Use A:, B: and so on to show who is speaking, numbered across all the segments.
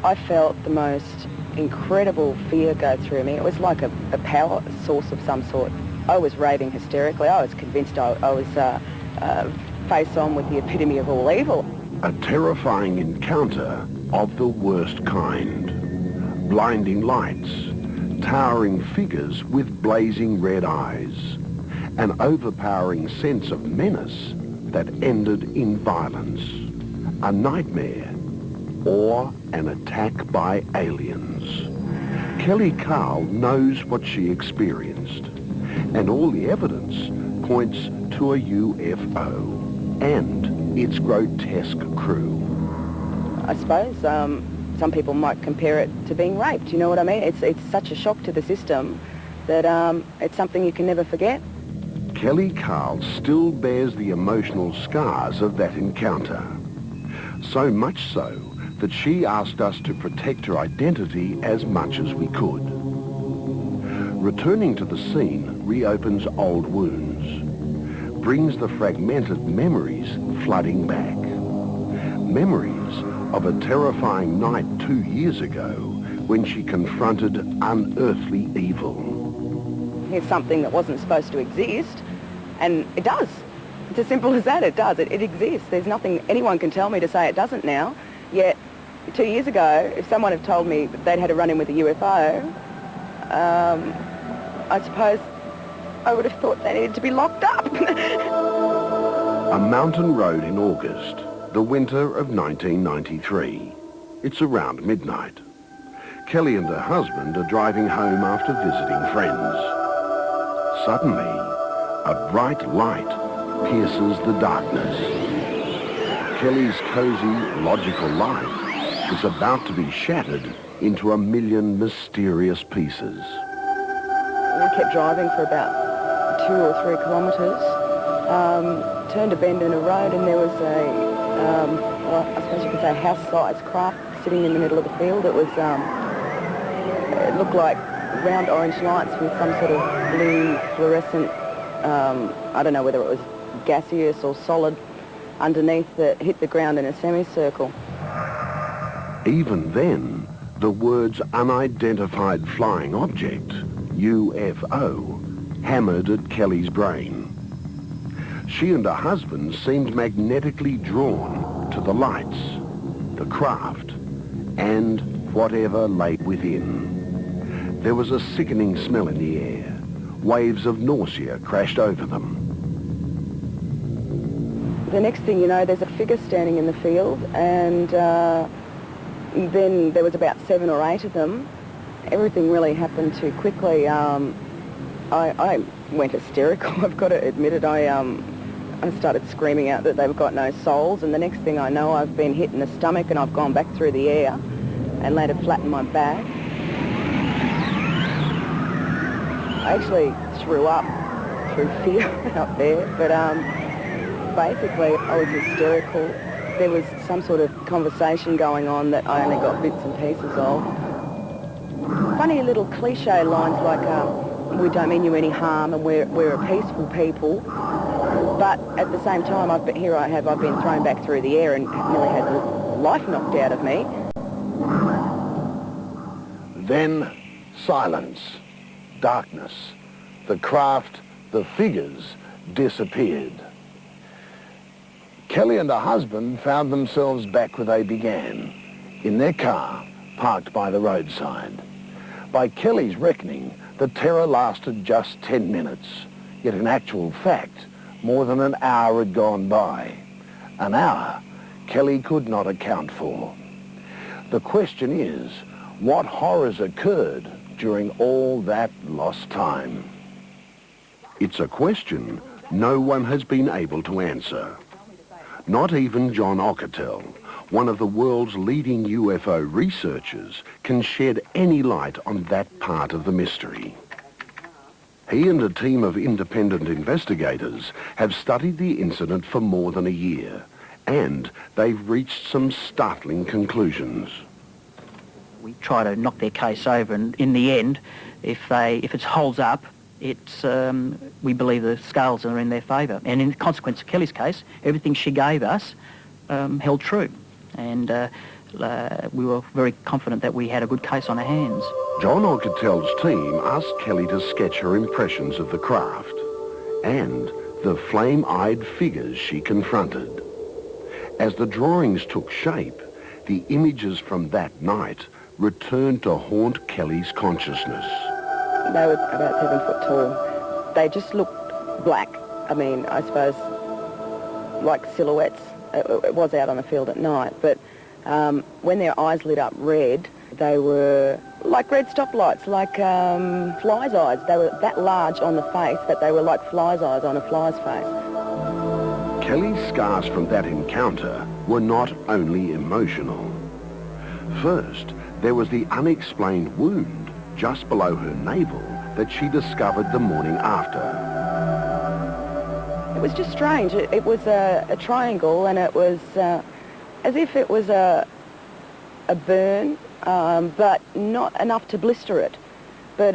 A: I felt the most incredible fear go through me. It was like a power source of some sort. I was raving hysterically. I was convinced I was face on with the epitome of all evil.
B: A terrifying encounter of the worst kind. Blinding lights, towering figures with blazing red eyes, an overpowering sense of menace that ended in violence, a nightmare, or an attack by aliens. Kelly Carl knows what she experienced, and all the evidence points to a UFO and its grotesque crew.
A: I suppose some people might compare it to being raped, you know what I mean? It's such a shock to the system that it's something you can never forget.
B: Kelly Carl still bears the emotional scars of that encounter. So much so that she asked us to protect her identity as much as we could. Returning to the scene reopens old wounds, brings the fragmented memories flooding back. Memories of a terrifying night 2 years ago when she confronted unearthly evil.
A: Here's something that wasn't supposed to exist, and it does. It's as simple as that, it does. It exists. There's nothing anyone can tell me to say it doesn't now. Yet 2 years ago, if someone had told me that they'd had a run-in with a UFO, I suppose I would have thought they needed to be locked up.
B: A mountain road in August, the winter of 1993. It's around midnight. Kelly and her husband are driving home after visiting friends. Suddenly, a bright light pierces the darkness. Kelly's cozy, logical life is about to be shattered into a million mysterious pieces.
A: We kept driving for about 2 or 3 kilometres, turned a bend in a road, and there was a, well, I suppose you could say a house-sized craft sitting in the middle of the field. It was, it looked like round orange lights with some sort of blue fluorescent, I don't know whether it was gaseous or solid underneath, that hit the ground in a semicircle.
B: Even then, the words unidentified flying object, UFO, hammered at Kelly's brain. She and her husband seemed magnetically drawn to the lights, the craft, and whatever lay within. There was a sickening smell in the air. Waves of nausea crashed over them.
A: The next thing you know, there's a figure standing in the field, and then there was about 7 or 8 of them. Everything really happened too quickly. I went hysterical, I've got to admit it. I started screaming out that they've got no souls, and the next thing I know, I've been hit in the stomach and I've gone back through the air and landed flat in my back. I actually threw up through fear out there, but basically I was hysterical. There was some sort of conversation going on that I only got bits and pieces of. Funny little cliche lines like, we don't mean you any harm and we're a peaceful people. But at the same time, I've been thrown back through the air and nearly had the life knocked out of me.
B: Then silence, darkness. The craft, the figures disappeared. Kelly and her husband found themselves back where they began, in their car, parked by the roadside. By Kelly's reckoning, the terror lasted just 10 minutes, yet in actual fact, more than an hour had gone by. An hour Kelly could not account for. The question is, what horrors occurred during all that lost time? It's a question no one has been able to answer. Not even John Ockertell, one of the world's leading UFO researchers, can shed any light on that part of the mystery. He and a team of independent investigators have studied the incident for more than a year, and they've reached some startling conclusions.
C: We try to knock their case over, and in the end, if it holds up, we believe the scales are in their favour. And in the consequence of Kelly's case, everything she gave us held true. And we were very confident that we had a good case on our hands.
B: John Ocketell's team asked Kelly to sketch her impressions of the craft and the flame-eyed figures she confronted. As the drawings took shape, the images from that night returned to haunt Kelly's consciousness.
A: They were about 7 foot tall. They just looked black. I mean, I suppose like silhouettes. It was out on the field at night, but when their eyes lit up red, they were like red stoplights, like flies' eyes. They were that large on the face that they were like flies' eyes on a fly's face.
B: Kelly's scars from that encounter were not only emotional. First, there was the unexplained wound just below her navel that she discovered the morning after.
A: It was just strange. It was a triangle, and it was as if it was a burn, but not enough to blister it. But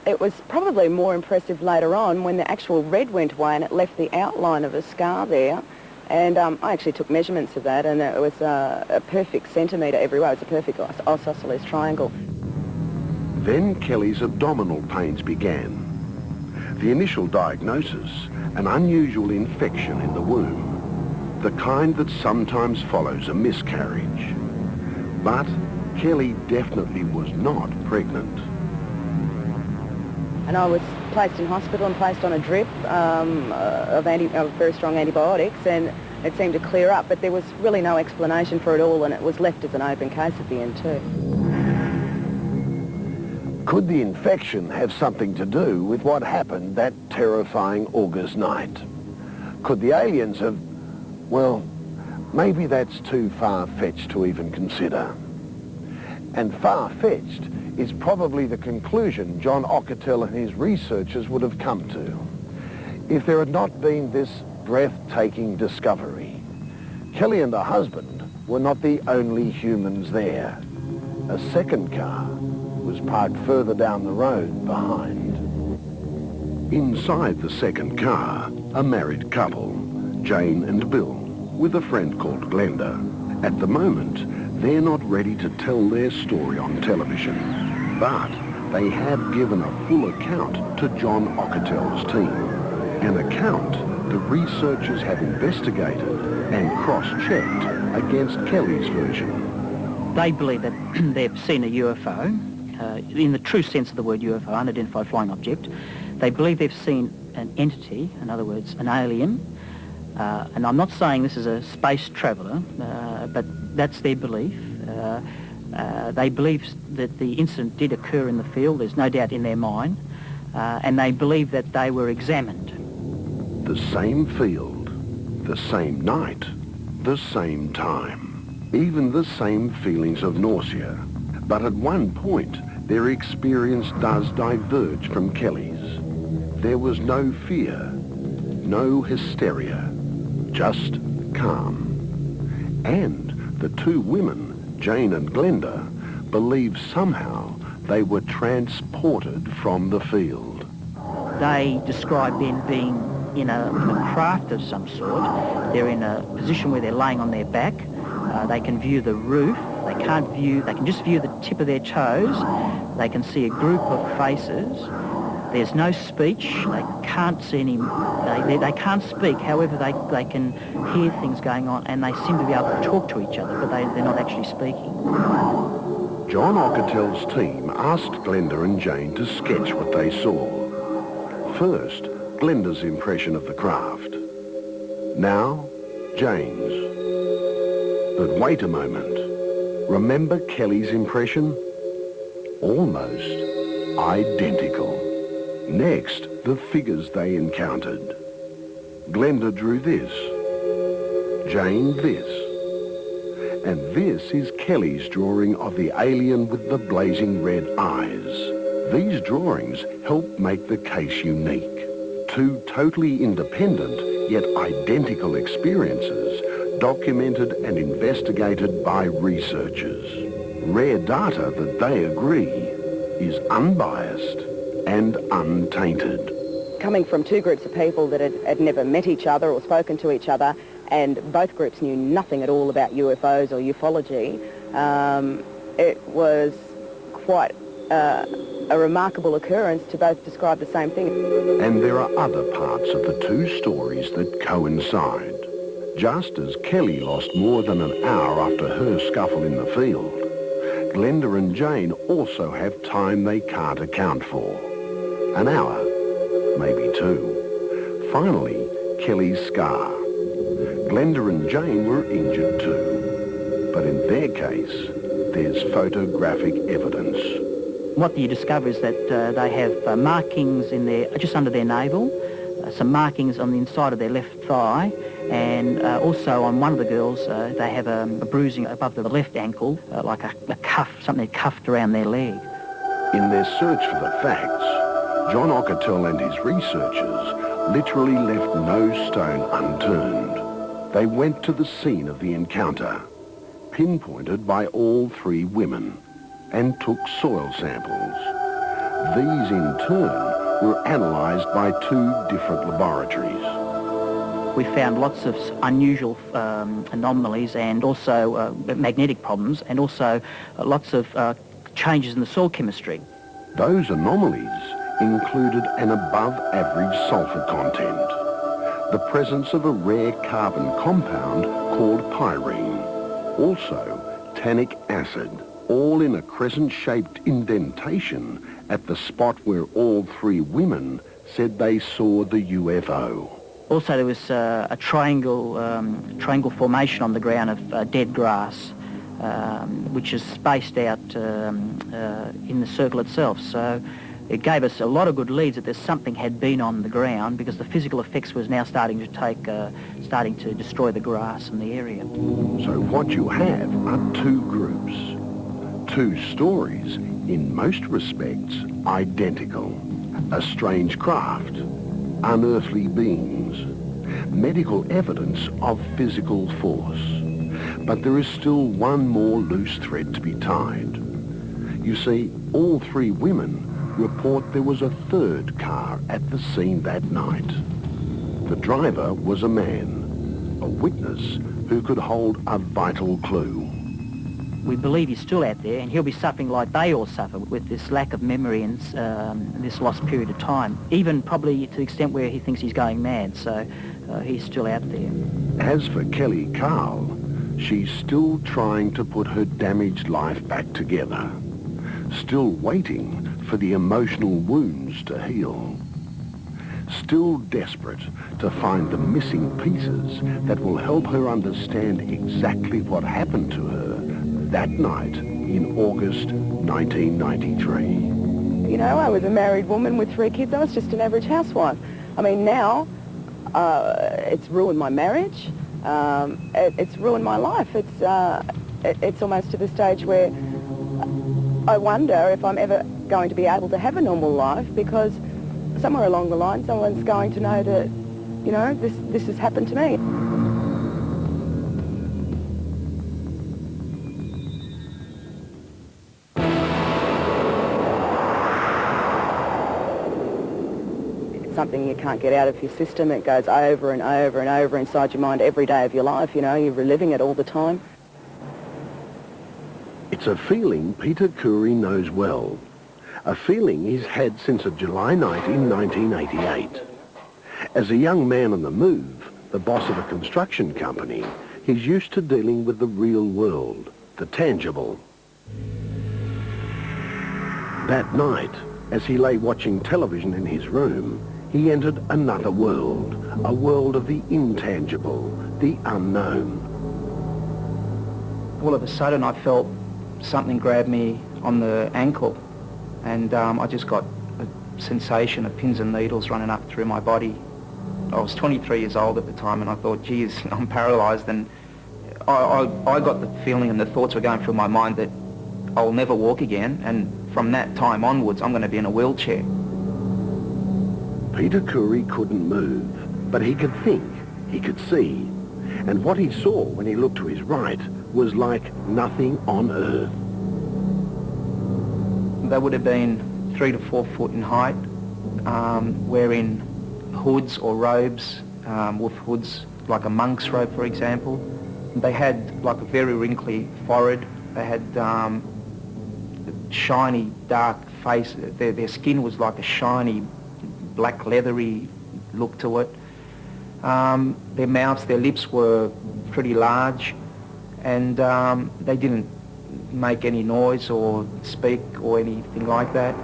A: it was probably more impressive later on when the actual red went away and it left the outline of a scar there. And I actually took measurements of that, and it was a perfect centimetre every way. It was a perfect isosceles triangle.
B: Then Kelly's abdominal pains began. The initial diagnosis, an unusual infection in the womb, the kind that sometimes follows a miscarriage. But Kelly definitely was not pregnant.
A: And I was placed in hospital and placed on a drip of very strong antibiotics, and it seemed to clear up, but there was really no explanation for it all, and it was left as an open case at the end too.
B: Could the infection have something to do with what happened that terrifying August night? Could the aliens have... well, maybe that's too far-fetched to even consider. And far-fetched is probably the conclusion John Ocketell and his researchers would have come to if there had not been this breathtaking discovery. Kelly and her husband were not the only humans there. A second car was parked further down the road behind. Inside the second car, a married couple, Jane and Bill, with a friend called Glenda. At the moment, they're not ready to tell their story on television, but they have given a full account to John Ocketell's team. An account the researchers have investigated and cross-checked against Kelly's version.
C: They believe that they've seen a UFO, in the true sense of the word UFO, unidentified flying object. They believe they've seen an entity, in other words, an alien. And I'm not saying this is a space traveller, but that's their belief. They believe that the incident did occur in the field, there's no doubt in their mind, and they believe that they were examined.
B: The same field, the same night, the same time, even the same feelings of nausea. But at one point, their experience does diverge from Kelly's. There was no fear, no hysteria, just calm. And the two women, Jane and Glenda, believe somehow they were transported from the field.
C: They describe them being in a craft of some sort. They're in a position where they're laying on their back. They can view the roof. They can just view the tip of their toes. They can see a group of faces. There's no speech. They can't see any... They can't speak. However, they can hear things going on, and they seem to be able to talk to each other, but they're not actually speaking.
B: John Ocketell's team asked Glenda and Jane to sketch what they saw. First, Glenda's impression of the craft. Now, Jane's. But wait a moment. Remember Kelly's impression? Almost identical. Next, the figures they encountered. Glenda drew this, Jane this, and this is Kelly's drawing of the alien with the blazing red eyes. These drawings help make the case unique. Two totally independent yet identical experiences documented and investigated by researchers. Rare data that they agree is unbiased and untainted.
A: Coming from two groups of people that had never met each other or spoken to each other, and both groups knew nothing at all about UFOs or ufology. It was quite a remarkable occurrence to both describe the same thing.
B: And there are other parts of the two stories that coincide. Just as Kelly lost more than an hour after her scuffle in the field, Glenda and Jane also have time they can't account for. An hour, maybe two. Finally, Kelly's scar. Glenda and Jane were injured too, but in their case, there's photographic evidence.
C: What you discover is that they have markings in their, just under their navel, some markings on the inside of their left thigh, and also on one of the girls, they have a bruising above the left ankle, like a cuff, something cuffed around their leg.
B: In their search for the facts, John Ockertell and his researchers literally left no stone unturned. They went to the scene of the encounter, pinpointed by all three women, and took soil samples. These, in turn, were analysed by two different laboratories.
C: We found lots of unusual anomalies and also magnetic problems, and also lots of changes in the soil chemistry.
B: Those anomalies included an above-average sulphur content, the presence of a rare carbon compound called pyrene, also tannic acid, all in a crescent-shaped indentation at the spot where all three women said they saw the UFO.
C: Also, there was a triangle formation on the ground of dead grass, which is spaced out in the circle itself. So it gave us a lot of good leads that there's something had been on the ground, because the physical effects was now starting to destroy the grass in the area.
B: So what you have are two groups, two stories, in most respects identical. A strange craft, unearthly beings, medical evidence of physical force. But there is still one more loose thread to be tied. You see, all three women report there was a third car at the scene that night. The driver was a man, a witness who could hold a vital clue.
C: We believe he's still out there, and he'll be suffering like they all suffer with this lack of memory and this lost period of time, even probably to the extent where he thinks he's going mad, so he's still out there.
B: As for Kelly Carl, she's still trying to put her damaged life back together, still waiting for the emotional wounds to heal, still desperate to find the missing pieces that will help her understand exactly what happened to her that night in August 1993.
A: You know, I was a married woman with 3 kids. I was just an average housewife. I mean, now it's ruined my marriage. It's ruined my life. It's almost to the stage where I wonder if I'm ever going to be able to have a normal life, because somewhere along the line someone's going to know that, you know, this has happened to me. Something you can't get out of your system. It goes over and over and over inside your mind every day of your life. You know, you're reliving it all the time.
B: It's a feeling Peter Curry knows well, a feeling he's had since a July night in 1988. As a young man on the move, the boss of a construction company, he's used to dealing with the real world, the tangible. That night, as he lay watching television in his room, he entered another world, a world of the intangible, the unknown.
D: All of a sudden I felt something grab me on the ankle, and I just got a sensation of pins and needles running up through my body. I was 23 years old at the time, and I thought, geez, I'm paralysed, and I got the feeling and the thoughts were going through my mind that I'll never walk again, and from that time onwards I'm going to be in a wheelchair.
B: Peter Curry couldn't move, but he could think, he could see. And what he saw when he looked to his right was like nothing on earth.
D: They would have been 3 to 4 foot in height, wearing hoods or robes with hoods like a monk's robe, for example. They had like a very wrinkly forehead. They had shiny, dark face. Their skin was like a shiny, black, leathery look to it. Their mouths, their lips were pretty large, and they didn't make any noise or speak or anything like that.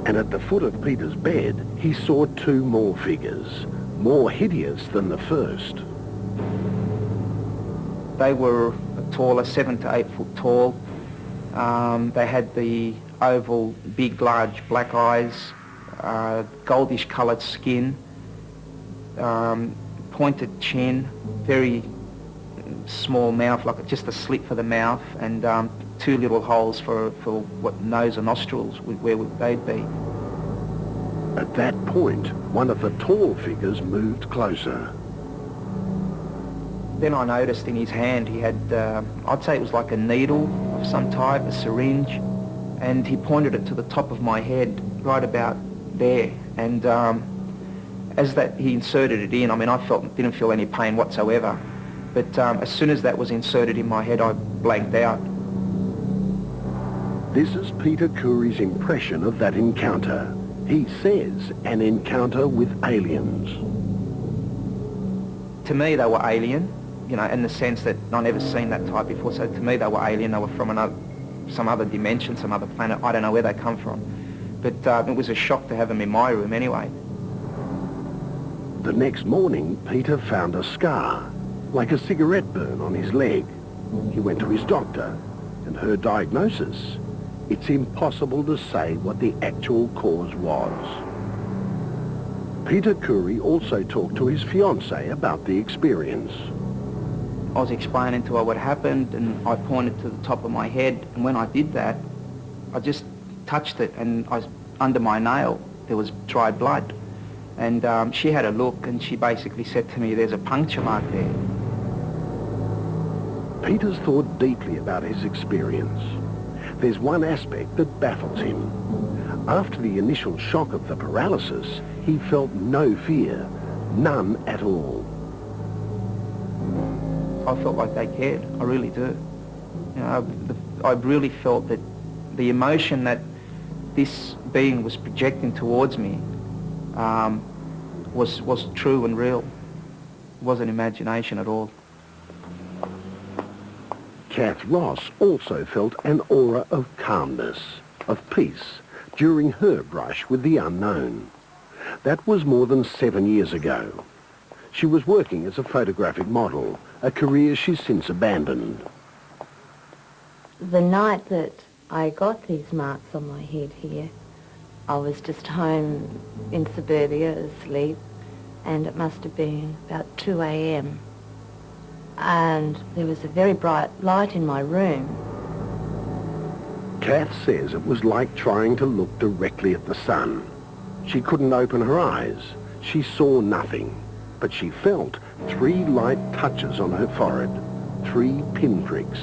B: And at the foot of Peter's bed, he saw two more figures, more hideous than the first.
D: They were taller, 7 to 8 foot tall. They had the oval, big, large black eyes, goldish coloured skin, pointed chin, very small mouth, like just a slit for the mouth, and two little holes for what nose or nostrils, where they'd be.
B: At that point, one of the tall figures moved closer.
D: Then I noticed in his hand he had, I'd say it was like a needle of some type, a syringe, and he pointed it to the top of my head, right about there. And as that he inserted it in, I mean, didn't feel any pain whatsoever. But as soon as that was inserted in my head, I blanked out.
B: This is Peter Curry's impression of that encounter. He says an encounter with aliens.
D: To me, they were alien, you know, in the sense that I never seen that type before. So to me, they were alien. They were from some other dimension, some other planet. I don't know where they come from. But it was a shock to have them in my room anyway.
B: The next morning, Peter found a scar, like a cigarette burn on his leg. He went to his doctor, and her diagnosis: it's impossible to say what the actual cause was. Peter Curry also talked to his fiancée about the experience.
D: I was explaining to her what happened, and I pointed to the top of my head, and when I did that, I just touched it, and under my nail there was dried blood. And she had a look, and she basically said to me, "There's a puncture mark there."
B: Peter's thought deeply about his experience. There's one aspect that baffles him. After the initial shock of the paralysis, he felt no fear, none at all.
D: I felt like they cared. I really do. You know, I really felt that the emotion that this being was projecting towards me was true and real. It wasn't imagination at all.
B: Kath Ross also felt an aura of calmness, of peace, during her brush with the unknown. That was more than 7 years ago. She was working as a photographic model, a career she's since abandoned.
E: The night that I got these marks on my head here, I was just home in suburbia asleep, and it must have been about 2 a.m. And there was a very bright light in my room.
B: Kath says it was like trying to look directly at the sun. She couldn't open her eyes. She saw nothing, but she felt 3 light touches on her forehead, 3 pinpricks.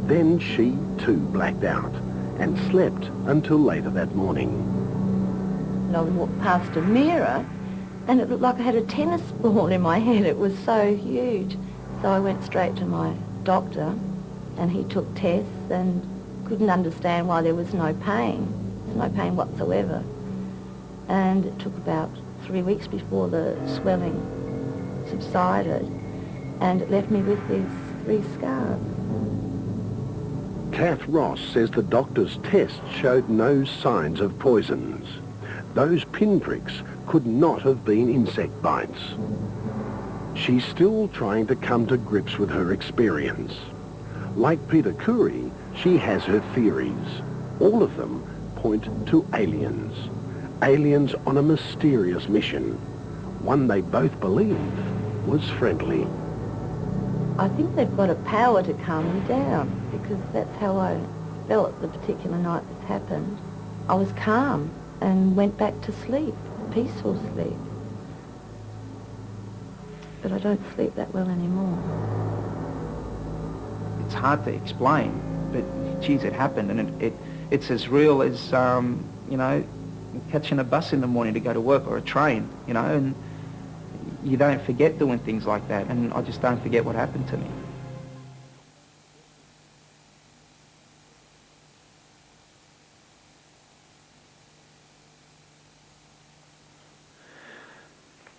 B: Then she too blacked out and slept until later that morning.
E: And I walked past a mirror, and it looked like I had a tennis ball in my head. It was so huge. So I went straight to my doctor, and he took tests and couldn't understand why there was no pain. There's no pain whatsoever. And it took about 3 weeks before the swelling subsided, and it left me with these 3 scars.
B: Kath Ross says the doctor's tests showed no signs of poisons. Those pinpricks could not have been insect bites. She's still trying to come to grips with her experience. Like Peter Curry, she has her theories. All of them point to aliens. Aliens on a mysterious mission. One they both believe was friendly.
E: I think they've got a power to calm me down, because that's how I felt the particular night this happened. I was calm and went back to sleep, peaceful sleep. But I don't sleep that well anymore.
D: It's hard to explain, but geez, it happened, and it's as real as, you know, catching a bus in the morning to go to work, or a train, you know, and you don't forget doing things like that, and I just don't forget what happened to me.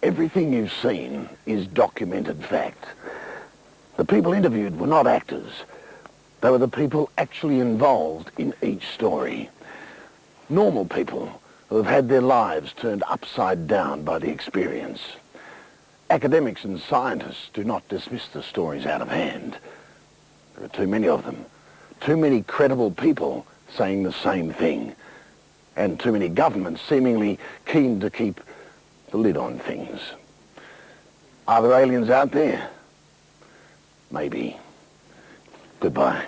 B: Everything you've seen is documented fact. The people interviewed were not actors. They were the people actually involved in each story. Normal people who have had their lives turned upside down by the experience. Academics and scientists do not dismiss the stories out of hand. There are too many of them. Too many credible people saying the same thing. And too many governments seemingly keen to keep the lid on things. Are there aliens out there? Maybe. Goodbye.